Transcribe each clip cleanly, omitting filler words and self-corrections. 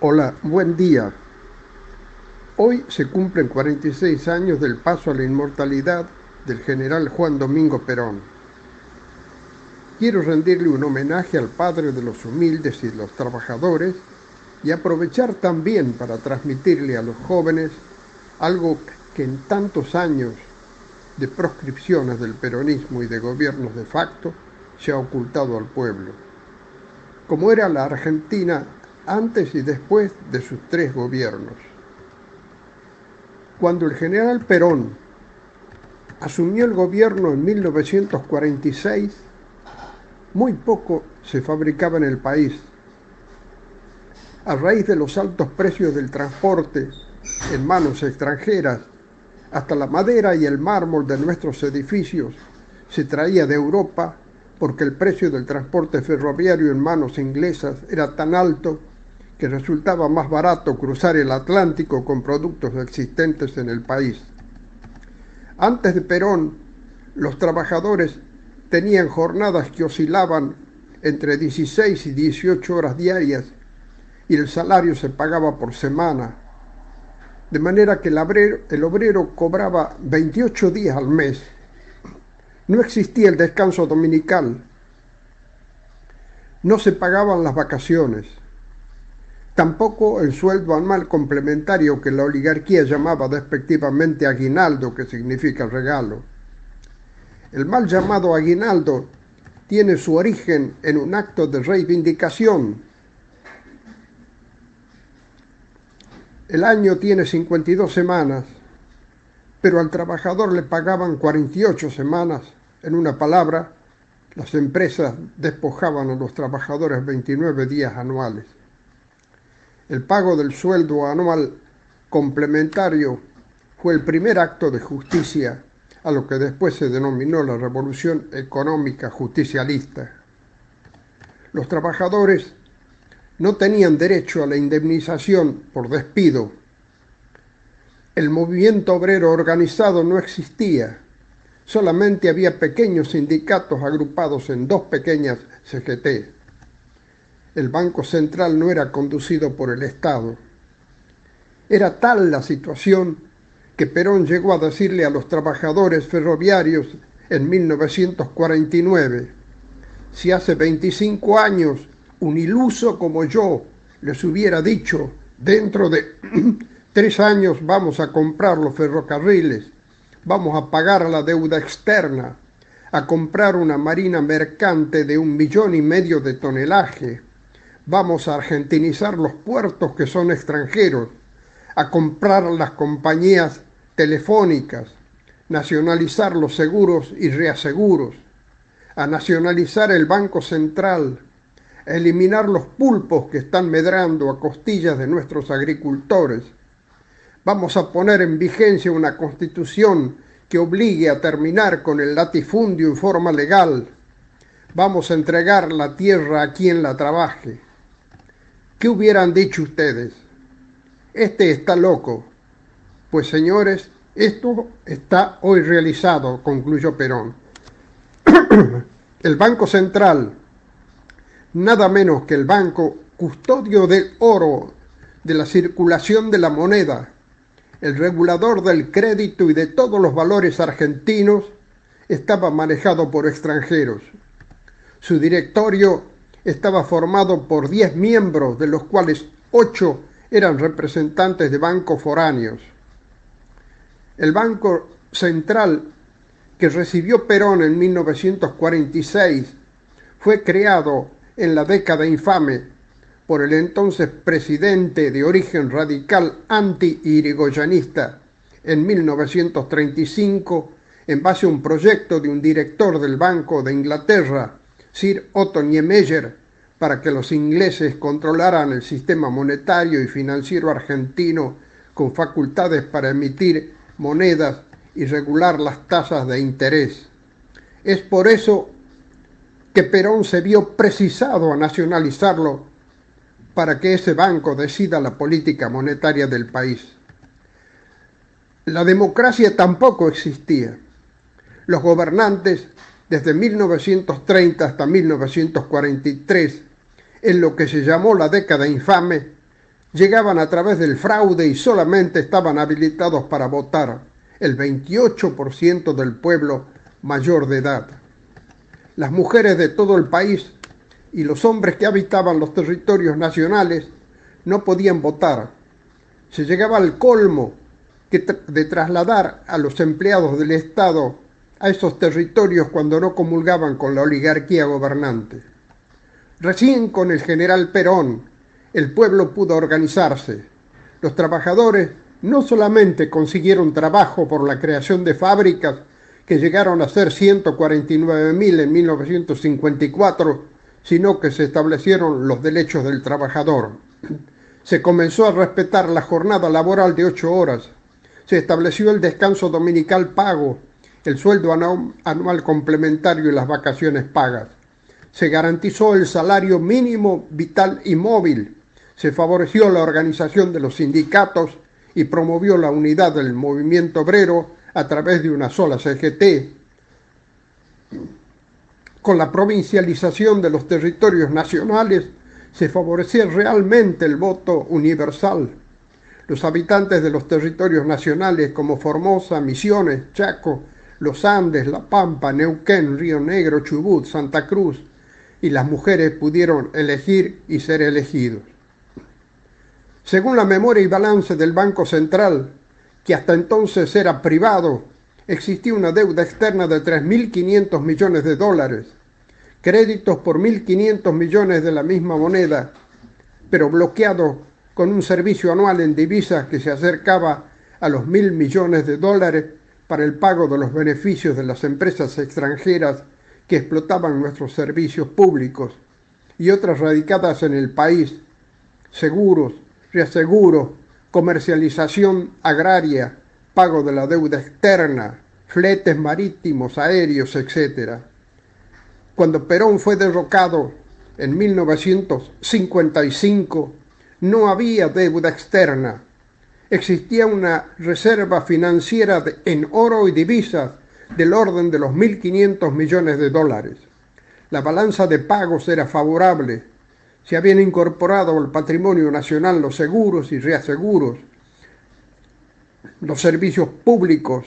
Hola, buen día. Hoy se cumplen 46 años del paso a la inmortalidad del general Juan Domingo Perón. Quiero rendirle un homenaje al padre de los humildes y de los trabajadores y aprovechar también para transmitirle a los jóvenes algo que en tantos años de proscripciones del peronismo y de gobiernos de facto se ha ocultado al pueblo, como era la Argentina antes y después de sus tres gobiernos. Cuando el general Perón asumió el gobierno en 1946, muy poco se fabricaba en el país. A raíz de los altos precios del transporte en manos extranjeras, hasta la madera y el mármol de nuestros edificios se traía de Europa porque el precio del transporte ferroviario en manos inglesas era tan alto que resultaba más barato cruzar el Atlántico con productos existentes en el país. Antes de Perón, los trabajadores tenían jornadas que oscilaban entre 16 y 18 horas diarias y el salario se pagaba por semana, de manera que el obrero cobraba 28 días al mes. No existía el descanso dominical, no se pagaban las vacaciones, tampoco el sueldo anual complementario que la oligarquía llamaba despectivamente aguinaldo, que significa regalo. El mal llamado aguinaldo tiene su origen en un acto de reivindicación. El año tiene 52 semanas, pero al trabajador le pagaban 48 semanas. En una palabra, las empresas despojaban a los trabajadores 29 días anuales. El pago del sueldo anual complementario fue el primer acto de justicia a lo que después se denominó la Revolución Económica Justicialista. Los trabajadores no tenían derecho a la indemnización por despido. El movimiento obrero organizado no existía. Solamente había pequeños sindicatos agrupados en dos pequeñas CGT. El Banco Central no era conducido por el Estado. Era tal la situación que Perón llegó a decirle a los trabajadores ferroviarios en 1949: si hace 25 años un iluso como yo les hubiera dicho, dentro de 3 años vamos a comprar los ferrocarriles, vamos a pagar la deuda externa, a comprar una marina mercante de 1,5 millones de tonelaje, vamos a argentinizar los puertos que son extranjeros, a comprar las compañías telefónicas, nacionalizar los seguros y reaseguros, a nacionalizar el Banco Central, a eliminar los pulpos que están medrando a costillas de nuestros agricultores. Vamos a poner en vigencia una constitución que obligue a terminar con el latifundio en forma legal. Vamos a entregar la tierra a quien la trabaje. ¿Qué hubieran dicho ustedes? Este está loco. Pues señores, esto está hoy realizado, concluyó Perón. El Banco Central, nada menos que el banco custodio del oro, de la circulación de la moneda, el regulador del crédito y de todos los valores argentinos, estaba manejado por extranjeros. Su directorio estaba formado por 10 miembros, de los cuales 8 eran representantes de bancos foráneos. El Banco Central, que recibió Perón en 1946, fue creado en la década infame por el entonces presidente de origen radical anti-irigoyenista en 1935, en base a un proyecto de un director del Banco de Inglaterra, Sir Otto Niemeyer, para que los ingleses controlaran el sistema monetario y financiero argentino con facultades para emitir monedas y regular las tasas de interés. Es por eso que Perón se vio precisado a nacionalizarlo para que ese banco decida la política monetaria del país. La democracia tampoco existía. Los gobernantes, desde 1930 hasta 1943, en lo que se llamó la década infame, llegaban a través del fraude y solamente estaban habilitados para votar el 28% del pueblo mayor de edad. Las mujeres de todo el país y los hombres que habitaban los territorios nacionales no podían votar. Se llegaba al colmo de trasladar a los empleados del Estado a esos territorios cuando no comulgaban con la oligarquía gobernante. Recién con el general Perón, el pueblo pudo organizarse. Los trabajadores no solamente consiguieron trabajo por la creación de fábricas, que llegaron a ser 149.000 en 1954, sino que se establecieron los derechos del trabajador. Se comenzó a respetar la jornada laboral de 8 horas. Se estableció el descanso dominical pago, el sueldo anual complementario y las vacaciones pagas. Se garantizó el salario mínimo vital y móvil. Se favoreció la organización de los sindicatos y promovió la unidad del movimiento obrero a través de una sola CGT. Con la provincialización de los territorios nacionales se favorecía realmente el voto universal. Los habitantes de los territorios nacionales como Formosa, Misiones, Chaco, los Andes, La Pampa, Neuquén, Río Negro, Chubut, Santa Cruz y las mujeres pudieron elegir y ser elegidos. Según la memoria y balance del Banco Central, que hasta entonces era privado, existía una deuda externa de 3.500 millones de dólares, créditos por 1.500 millones de la misma moneda, pero bloqueados con un servicio anual en divisas que se acercaba a los 1.000 millones de dólares para el pago de los beneficios de las empresas extranjeras que explotaban nuestros servicios públicos y otras radicadas en el país, seguros, reaseguros, comercialización agraria, pago de la deuda externa, fletes marítimos, aéreos, etc. Cuando Perón fue derrocado en 1955, no había deuda externa. Existía una reserva financiera en oro y divisas del orden de los 1.500 millones de dólares. La balanza de pagos era favorable. Se habían incorporado al patrimonio nacional los seguros y reaseguros, los servicios públicos,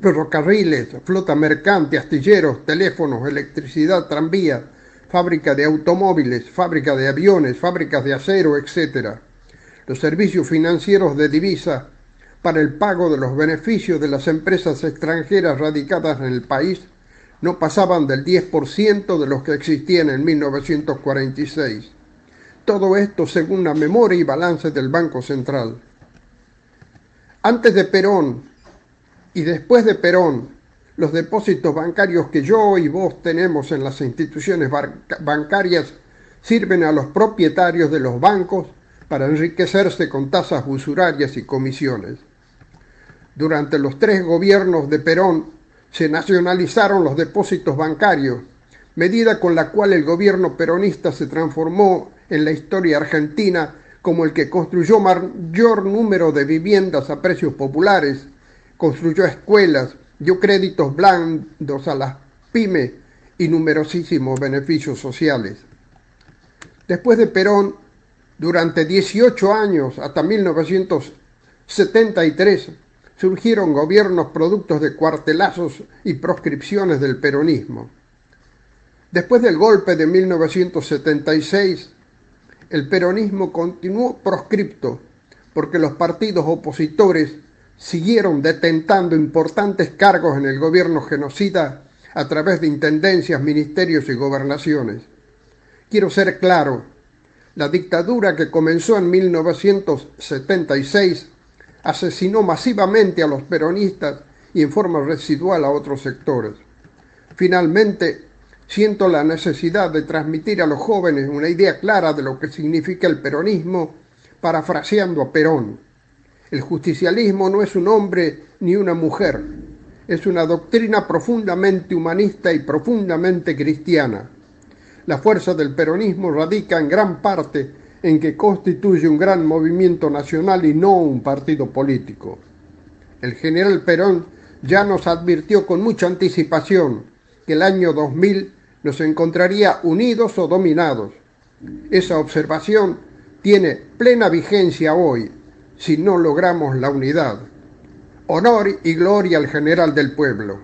ferrocarriles, flota mercante, astilleros, teléfonos, electricidad, tranvías, fábrica de automóviles, fábrica de aviones, fábricas de acero, etc. Los servicios financieros de divisa para el pago de los beneficios de las empresas extranjeras radicadas en el país no pasaban del 10% de los que existían en 1946. Todo esto según la memoria y balance del Banco Central. Antes de Perón y después de Perón, los depósitos bancarios que yo y vos tenemos en las instituciones bancarias sirven a los propietarios de los bancos para enriquecerse con tasas usurarias y comisiones. Durante los 3 gobiernos de Perón se nacionalizaron los depósitos bancarios, medida con la cual el gobierno peronista se transformó en la historia argentina como el que construyó mayor número de viviendas a precios populares, construyó escuelas, dio créditos blandos a las pymes y numerosísimos beneficios sociales. Después de Perón, durante 18 años, hasta 1973, surgieron gobiernos productos de cuartelazos y proscripciones del peronismo. Después del golpe de 1976, el peronismo continuó proscripto porque los partidos opositores siguieron detentando importantes cargos en el gobierno genocida a través de intendencias, ministerios y gobernaciones. Quiero ser claro, la dictadura que comenzó en 1976 asesinó masivamente a los peronistas y en forma residual a otros sectores. Finalmente, siento la necesidad de transmitir a los jóvenes una idea clara de lo que significa el peronismo, parafraseando a Perón. El justicialismo no es un hombre ni una mujer, es una doctrina profundamente humanista y profundamente cristiana. La fuerza del peronismo radica en gran parte en que constituye un gran movimiento nacional y no un partido político. El general Perón ya nos advirtió con mucha anticipación que el año 2000 nos encontraría unidos o dominados. Esa observación tiene plena vigencia hoy si no logramos la unidad. Honor y gloria al general del pueblo.